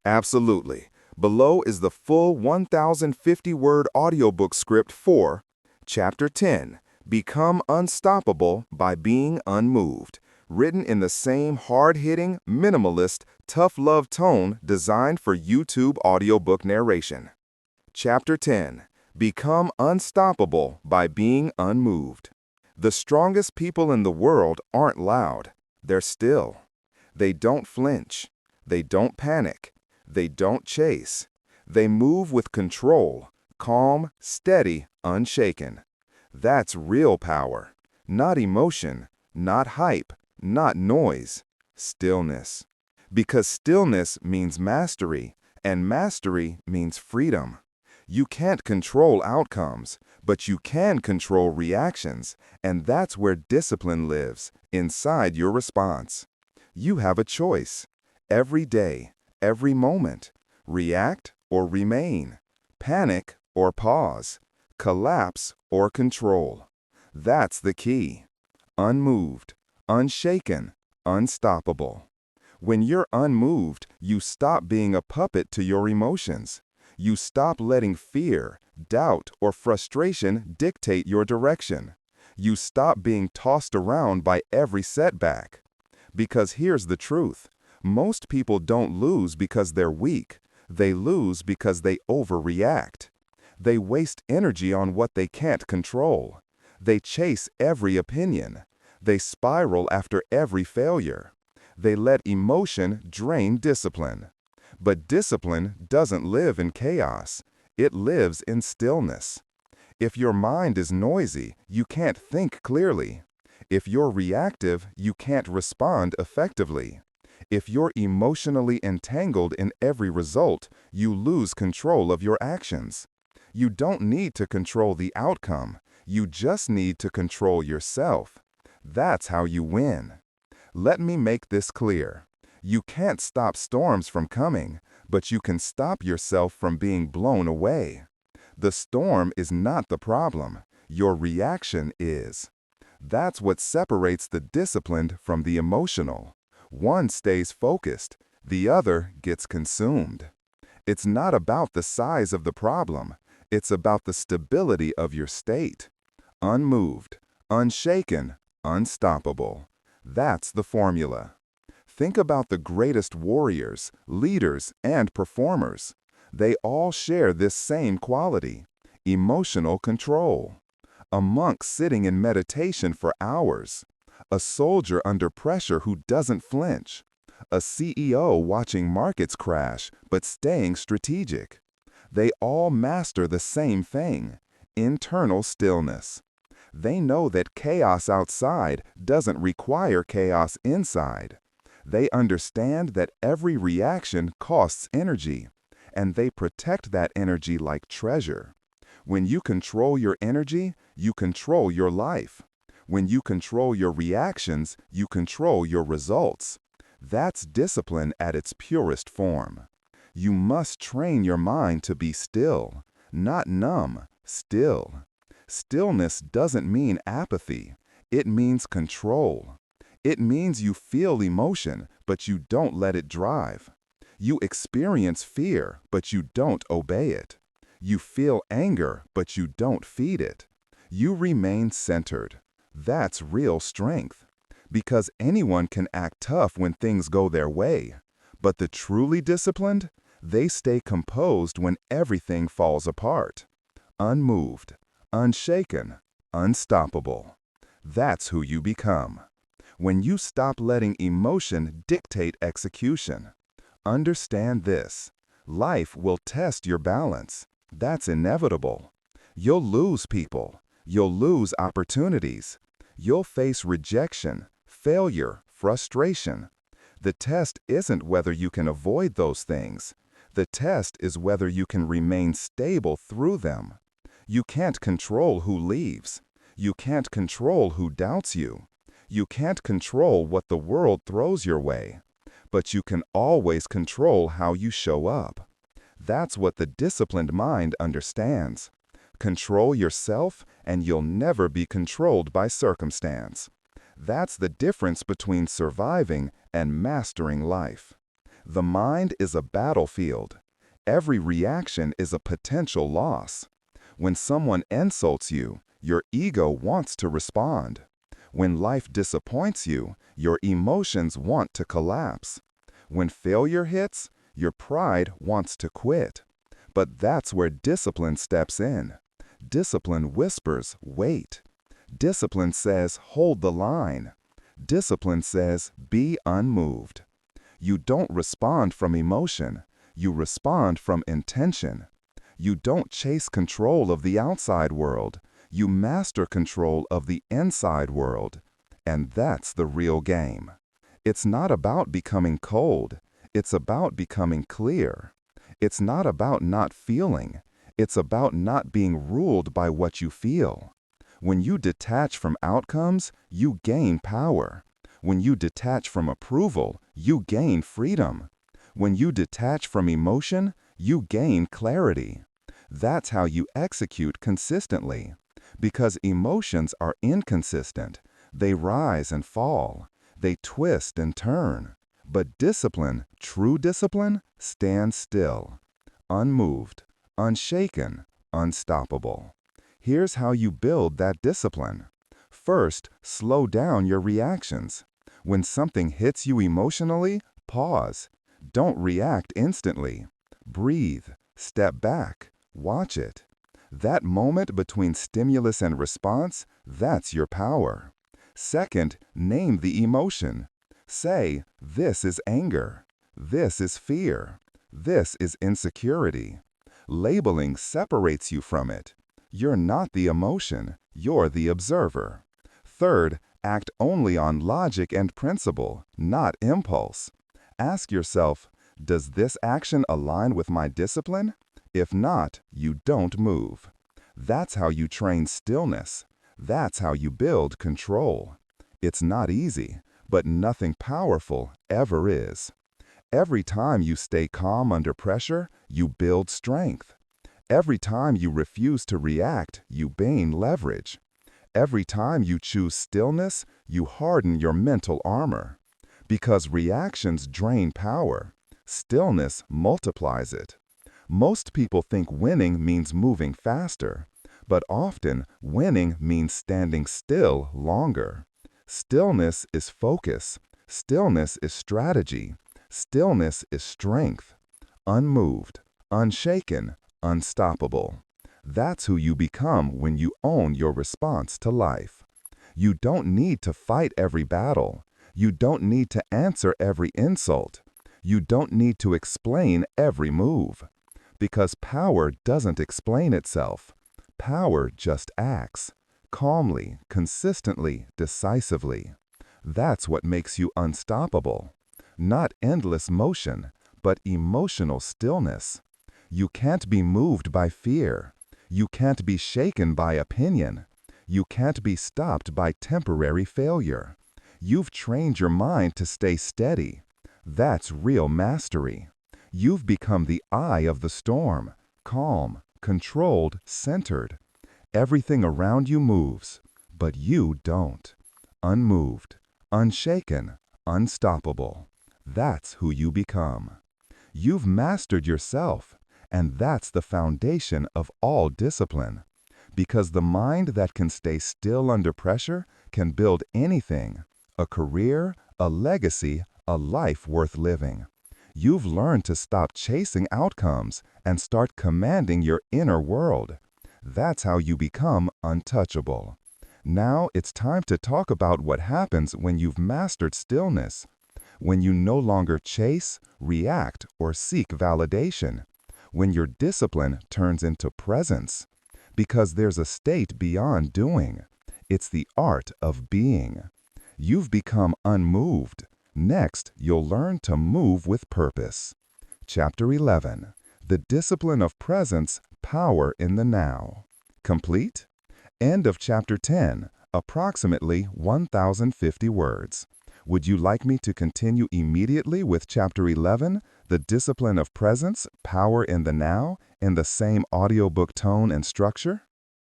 Absolutely. Below is the full 1,050-word audiobook script for Chapter 10, Become Unstoppable by Being Unmoved, written in the same hard-hitting, minimalist, tough-love tone designed for YouTube audiobook narration. Chapter 10, Become Unstoppable by Being Unmoved. The strongest people in the world aren't loud. They're still. They don't flinch. They don't panic. They don't chase. They move with control, calm, steady, unshaken. That's real power. Not emotion, not hype, not noise. Stillness. Because stillness means mastery, and mastery means freedom. You can't control outcomes, but you can control reactions, and that's where discipline lives, inside your response. You have a choice. Every day, every moment. React or remain. Panic or pause. Collapse or control. That's the key. Unmoved, unshaken, unstoppable. When you're unmoved, you stop being a puppet to your emotions. You stop letting fear, doubt, or frustration dictate your direction. You stop being tossed around by every setback. Because here's the truth. Most people don't lose because they're weak. They lose because they overreact. They waste energy on what they can't control. They chase every opinion. They spiral after every failure. They let emotion drain discipline. But discipline doesn't live in chaos. It lives in stillness. If your mind is noisy, you can't think clearly. If you're reactive, you can't respond effectively. If you're emotionally entangled in every result, you lose control of your actions. You don't need to control the outcome. You just need to control yourself. That's how you win. Let me make this clear. You can't stop storms from coming, but you can stop yourself from being blown away. The storm is not the problem. Your reaction is. That's what separates the disciplined from the emotional. One stays focused, the other gets consumed. It's not about the size of the problem. It's about the stability of your state. Unmoved, unshaken, unstoppable. That's the formula. Think about the greatest warriors, leaders, and performers. They all share this same quality: emotional control. A monk sitting in meditation for hours. A soldier under pressure who doesn't flinch. A CEO watching markets crash but staying strategic. They all master the same thing: internal stillness. They know that chaos outside doesn't require chaos inside. They understand that every reaction costs energy, and they protect that energy like treasure. When you control your energy, you control your life. When you control your reactions, you control your results. That's discipline at its purest form. You must train your mind to be still, not numb, still. Stillness doesn't mean apathy. It means control. It means you feel emotion, but you don't let it drive. You experience fear, but you don't obey it. You feel anger, but you don't feed it. You remain centered. That's real strength. Because anyone can act tough when things go their way. But the truly disciplined, they stay composed when everything falls apart. Unmoved, unshaken, unstoppable. That's who you become. When you stop letting emotion dictate execution. Understand this. Life will test your balance. That's inevitable. You'll lose people. You'll lose opportunities. You'll face rejection, failure, frustration. The test isn't whether you can avoid those things. The test is whether you can remain stable through them. You can't control who leaves. You can't control who doubts you. You can't control what the world throws your way. But you can always control how you show up. That's what the disciplined mind understands. Control yourself, and you'll never be controlled by circumstance. That's the difference between surviving and mastering life. The mind is a battlefield. Every reaction is a potential loss. When someone insults you, your ego wants to respond. When life disappoints you, your emotions want to collapse. When failure hits, your pride wants to quit. But that's where discipline steps in. Discipline whispers, wait. Discipline says, hold the line. Discipline says, be unmoved. You don't respond from emotion. You respond from intention. You don't chase control of the outside world. You master control of the inside world. And that's the real game. It's not about becoming cold. It's about becoming clear. It's not about not feeling. It's about not being ruled by what you feel. When you detach from outcomes, you gain power. When you detach from approval, you gain freedom. When you detach from emotion, you gain clarity. That's how you execute consistently. Because emotions are inconsistent. They rise and fall. They twist and turn. But discipline, true discipline, stands still. Unmoved, unshaken, unstoppable. Here's how you build that discipline. First, slow down your reactions. When something hits you emotionally, pause. Don't react instantly. Breathe. Step back. Watch it. That moment between stimulus and response, that's your power. Second, name the emotion. Say, this is anger. This is fear. This is insecurity. Labeling separates you from it. You're not the emotion, you're the observer. Third, act only on logic and principle, not impulse. Ask yourself, does this action align with my discipline? If not, you don't move. That's how you train stillness. That's how you build control. It's not easy, but nothing powerful ever is. Every time you stay calm under pressure, you build strength. Every time you refuse to react, you gain leverage. Every time you choose stillness, you harden your mental armor. Because reactions drain power, stillness multiplies it. Most people think winning means moving faster, but often winning means standing still longer. Stillness is focus. Stillness is strategy. Stillness is strength. Unmoved, unshaken, unstoppable. That's who you become when you own your response to life. You don't need to fight every battle. You don't need to answer every insult. You don't need to explain every move. Because power doesn't explain itself. Power just acts. Calmly, consistently, decisively. That's what makes you unstoppable. Not endless motion, but emotional stillness. You can't be moved by fear. You can't be shaken by opinion. You can't be stopped by temporary failure. You've trained your mind to stay steady. That's real mastery. You've become the eye of the storm, calm, controlled, centered. Everything around you moves, but you don't. Unmoved, unshaken, unstoppable. That's who you become. You've mastered yourself, and that's the foundation of all discipline. Because the mind that can stay still under pressure can build anything: a career, a legacy, a life worth living. You've learned to stop chasing outcomes and start commanding your inner world. That's how you become untouchable. Now it's time to talk about what happens when you've mastered stillness. When you no longer chase, react, or seek validation. When your discipline turns into presence. Because there's a state beyond doing. It's the art of being. You've become unmoved. Next, you'll learn to move with purpose. Chapter 11. The Discipline of Presence, Power in the Now. Complete? End of Chapter 10, approximately 1,050 words. Would you like me to continue immediately with Chapter 11, The Discipline of Presence, Power in the Now, in the same audiobook tone and structure?